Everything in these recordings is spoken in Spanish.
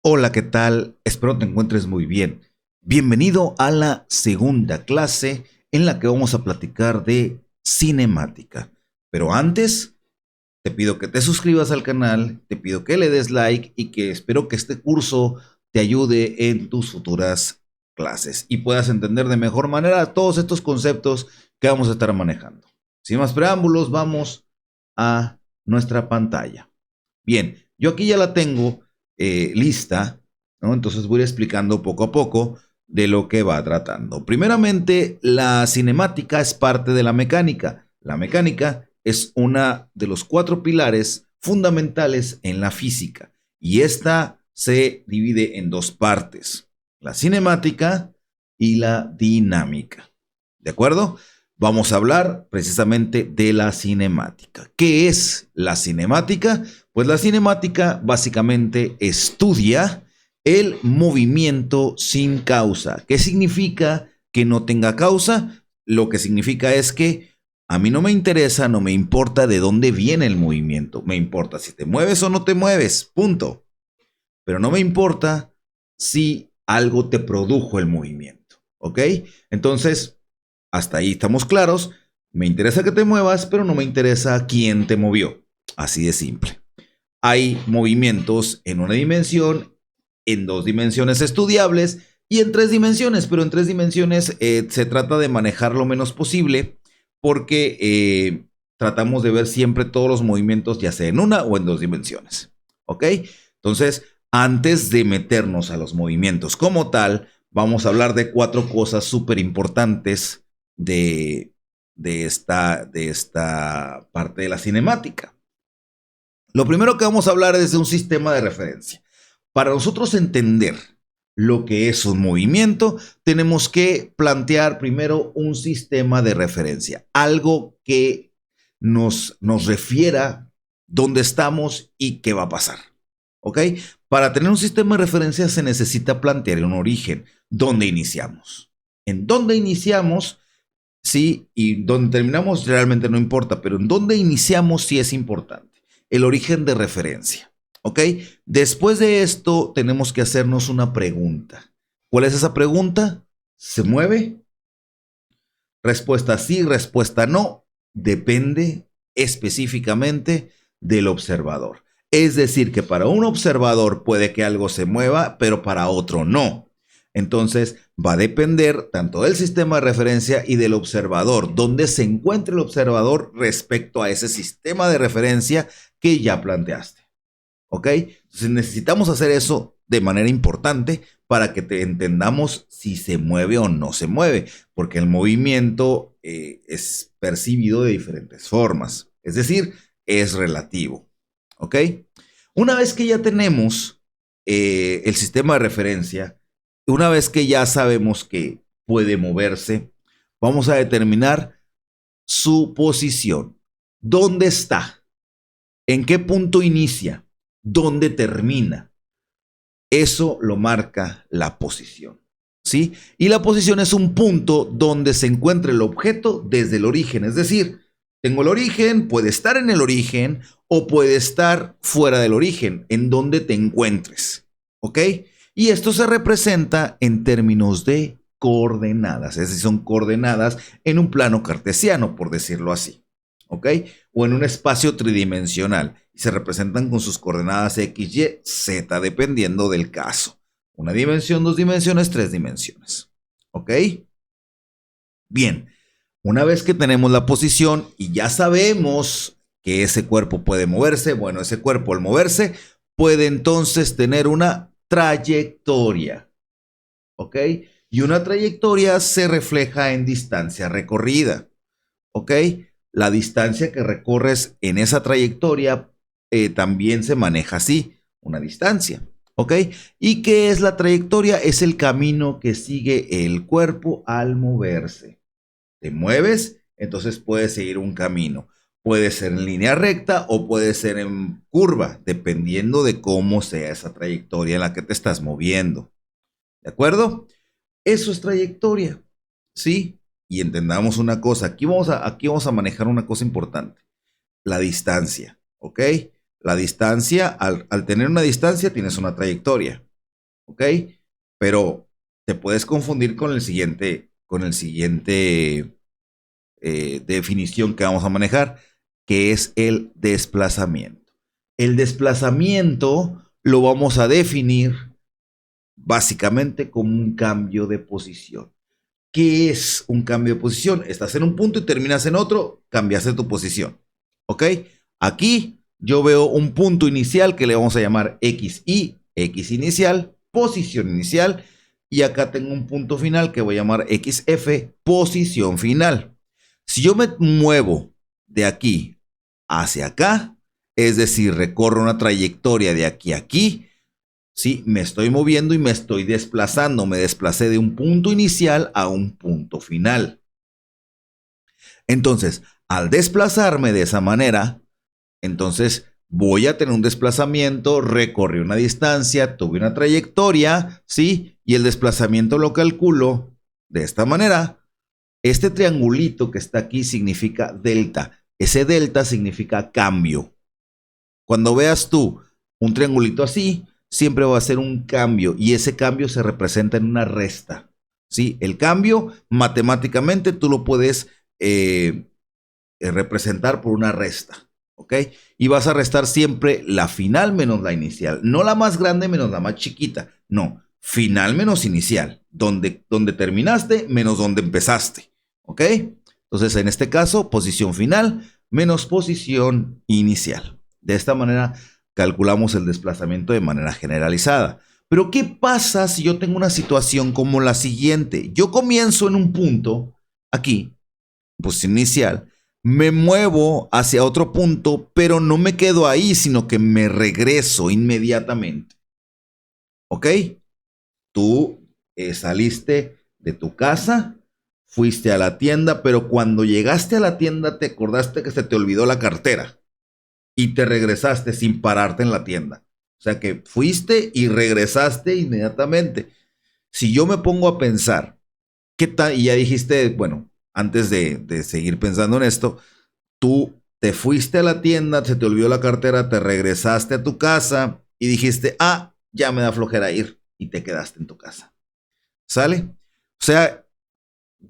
Hola, ¿qué tal? Espero te encuentres muy bien. Bienvenido a la segunda clase en la que vamos a platicar de cinemática. Pero antes, te pido que te suscribas al canal, te pido que le des like y que espero que este curso te ayude en tus futuras clases y puedas entender de mejor manera todos estos conceptos que vamos a estar manejando. Sin más preámbulos, vamos a nuestra pantalla. Bien, yo aquí ya la tengo lista, ¿no? Entonces voy explicando poco a poco de lo que va tratando. Primeramente, la cinemática es parte de la mecánica. La mecánica es una de los cuatro pilares fundamentales en la física y esta se divide en dos partes, la cinemática y la dinámica. ¿De acuerdo? Vamos a hablar precisamente de la cinemática. ¿Qué es la cinemática? Pues la cinemática básicamente estudia el movimiento sin causa. ¿Qué significa que no tenga causa? Lo que significa es que a mí no me interesa, no me importa de dónde viene el movimiento. Me importa si te mueves o no te mueves, punto. Pero no me importa si algo te produjo el movimiento, ¿ok? Entonces, hasta ahí estamos claros. Me interesa que te muevas, pero no me interesa quién te movió. Así de simple. Hay movimientos en una dimensión, en dos dimensiones estudiables y en tres dimensiones, pero en tres dimensiones se trata de manejar lo menos posible porque tratamos de ver siempre todos los movimientos, ya sea en una o en dos dimensiones. ¿Ok? Entonces, antes de meternos a los movimientos como tal, vamos a hablar de cuatro cosas súper importantes de esta parte de la cinemática. Lo primero que vamos a hablar es de un sistema de referencia. Para nosotros entender lo que es un movimiento, tenemos que plantear primero un sistema de referencia, algo que nos refiera dónde estamos y qué va a pasar. ¿Ok? Para tener un sistema de referencia se necesita plantear un origen, dónde iniciamos. En dónde iniciamos, sí, y dónde terminamos realmente no importa, pero en dónde iniciamos sí es importante. El origen de referencia. ¿Ok? Después de esto tenemos que hacernos una pregunta. ¿Cuál es esa pregunta? ¿Se mueve? Respuesta sí, respuesta no. Depende específicamente del observador. Es decir, que para un observador puede que algo se mueva, pero para otro no. Entonces va a depender tanto del sistema de referencia y del observador, dónde se encuentre el observador respecto a ese sistema de referencia que ya planteaste. ¿Ok? Entonces necesitamos hacer eso de manera importante para que entendamos si se mueve o no se mueve, porque el movimiento es percibido de diferentes formas, es decir, es relativo. ¿Ok? Una vez que ya tenemos el sistema de referencia, una vez que ya sabemos que puede moverse, vamos a determinar su posición. ¿Dónde está? ¿En qué punto inicia? ¿Dónde termina? Eso lo marca la posición, ¿sí? Y la posición es un punto donde se encuentra el objeto desde el origen. Es decir, tengo el origen, puede estar en el origen o puede estar fuera del origen, en donde te encuentres, ¿ok? Y esto se representa en términos de coordenadas, es decir, son coordenadas en un plano cartesiano, por decirlo así, ¿ok? O en un espacio tridimensional y se representan con sus coordenadas X, Y, Z, dependiendo del caso. Una dimensión, dos dimensiones, tres dimensiones, ¿ok? Bien, una vez que tenemos la posición y ya sabemos que ese cuerpo puede moverse, bueno, ese cuerpo al moverse puede entonces tener una trayectoria, ¿ok? Y una trayectoria se refleja en distancia recorrida, ¿ok? La distancia que recorres en esa trayectoria también se maneja así, una distancia, ¿ok? ¿Y qué es la trayectoria? Es el camino que sigue el cuerpo al moverse. Te mueves, entonces puedes seguir un camino. Puede ser en línea recta o puede ser en curva, dependiendo de cómo sea esa trayectoria en la que te estás moviendo. ¿De acuerdo? Eso es trayectoria, ¿sí? Y entendamos una cosa, aquí vamos a manejar una cosa importante, la distancia, ¿ok? La distancia, al tener una distancia tienes una trayectoria. ¿ok? Pero te puedes confundir con el siguiente definición que vamos a manejar, que es el desplazamiento. El desplazamiento lo vamos a definir básicamente como un cambio de posición. ¿Qué es un cambio de posición? Estás en un punto y terminas en otro, cambiaste tu posición. ¿Ok? Aquí yo veo un punto inicial que le vamos a llamar XI, X inicial, posición inicial. Y acá tengo un punto final que voy a llamar XF, posición final. Si yo me muevo de aquí hacia acá, es decir, recorro una trayectoria de aquí a aquí, ¿sí? Me estoy moviendo y me estoy desplazando. Me desplacé de un punto inicial a un punto final. Entonces, al desplazarme de esa manera, entonces voy a tener un desplazamiento, recorrí una distancia, tuve una trayectoria, ¿sí? Y el desplazamiento lo calculo de esta manera. Este triangulito que está aquí significa delta. Ese delta significa cambio. Cuando veas tú un triangulito así, siempre va a ser un cambio y ese cambio se representa en una resta. ¿Sí? El cambio matemáticamente tú lo puedes representar por una resta. ¿Ok? Y vas a restar siempre la final menos la inicial. No la más grande menos la más chiquita. No, final menos inicial. Donde terminaste menos donde empezaste. ¿Ok? Entonces, en este caso, posición final menos posición inicial. De esta manera calculamos el desplazamiento de manera generalizada. Pero ¿qué pasa si yo tengo una situación como la siguiente? Yo comienzo en un punto, aquí, posición inicial, me muevo hacia otro punto, pero no me quedo ahí, sino que me regreso inmediatamente. ¿Ok? Tú saliste de tu casa, fuiste a la tienda, pero cuando llegaste a la tienda te acordaste que se te olvidó la cartera y te regresaste sin pararte en la tienda. O sea que fuiste y regresaste inmediatamente. Si yo me pongo a pensar, ¿qué tal? Y ya dijiste, bueno, antes de seguir pensando en esto, tú te fuiste a la tienda, se te olvidó la cartera, te regresaste a tu casa y dijiste, ah, ya me da flojera ir y te quedaste en tu casa. ¿Sale? O sea,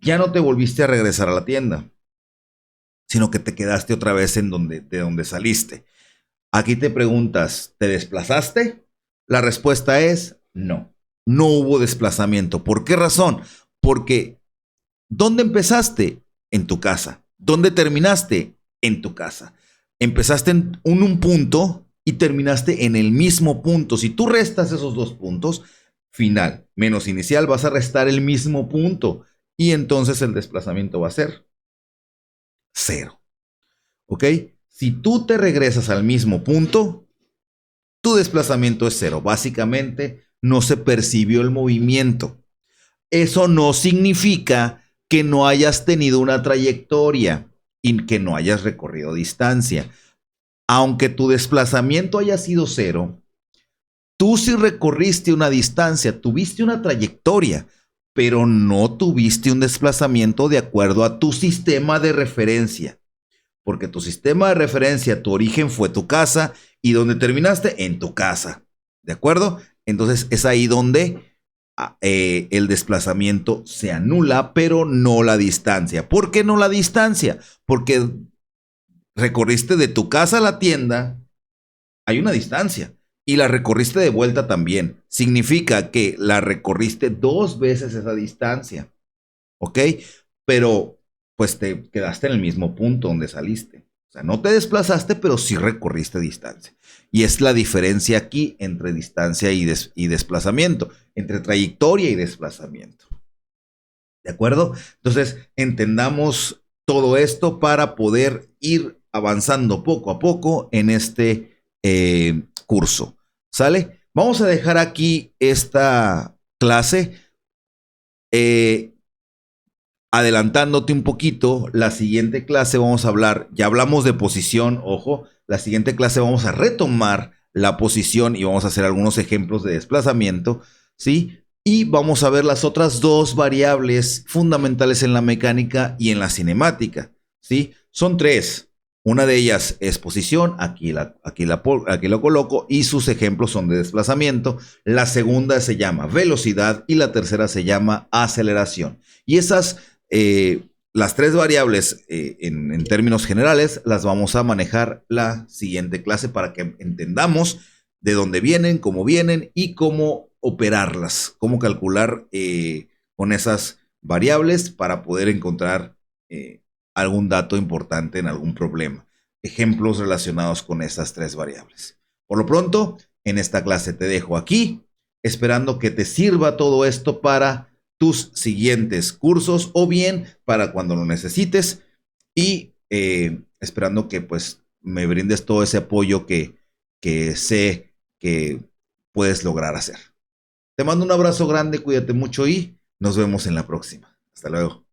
ya no te volviste a regresar a la tienda, sino que te quedaste otra vez de donde saliste. Aquí te preguntas, ¿te desplazaste? La respuesta es no. No hubo desplazamiento. ¿Por qué razón? Porque ¿dónde empezaste? En tu casa. ¿Dónde terminaste? En tu casa. Empezaste en un punto y terminaste en el mismo punto. Si tú restas esos dos puntos, final menos inicial, vas a restar el mismo punto. Y entonces el desplazamiento va a ser cero. ¿Ok? Si tú te regresas al mismo punto, tu desplazamiento es cero. Básicamente, no se percibió el movimiento. Eso no significa que no hayas tenido una trayectoria y que no hayas recorrido distancia. Aunque tu desplazamiento haya sido cero, tú sí recorriste una distancia, tuviste una trayectoria, pero no tuviste un desplazamiento de acuerdo a tu sistema de referencia. Porque tu sistema de referencia, tu origen fue tu casa y donde terminaste en tu casa. ¿De acuerdo? Entonces es ahí donde el desplazamiento se anula, pero no la distancia. ¿Por qué no la distancia? Porque recorriste de tu casa a la tienda, hay una distancia. Y la recorriste de vuelta también. Significa que la recorriste dos veces esa distancia. ¿Ok? Pero pues te quedaste en el mismo punto donde saliste. O sea, no te desplazaste, pero sí recorriste distancia. Y es la diferencia aquí entre distancia y desplazamiento, entre trayectoria y desplazamiento. ¿De acuerdo? Entonces, entendamos todo esto para poder ir avanzando poco a poco en este curso. ¿Sale? Vamos a dejar aquí esta clase. Adelantándote un poquito, la siguiente clase vamos a hablar, ya hablamos de posición, ojo, la siguiente clase vamos a retomar la posición y vamos a hacer algunos ejemplos de desplazamiento, ¿sí? Y vamos a ver las otras dos variables fundamentales en la mecánica y en la cinemática, ¿sí? Son tres. Una de ellas es posición, aquí lo coloco, y sus ejemplos son de desplazamiento. La segunda se llama velocidad y la tercera se llama aceleración. Y esas, las tres variables en términos generales, las vamos a manejar la siguiente clase para que entendamos de dónde vienen y cómo operarlas, cómo calcular con esas variables para poder encontrar algún dato importante en algún problema. Ejemplos relacionados con estas tres variables. Por lo pronto, en esta clase te dejo aquí, esperando que te sirva todo esto para tus siguientes cursos o bien para cuando lo necesites y esperando que pues me brindes todo ese apoyo que sé que puedes lograr hacer. Te mando un abrazo grande, cuídate mucho y nos vemos en la próxima. Hasta luego.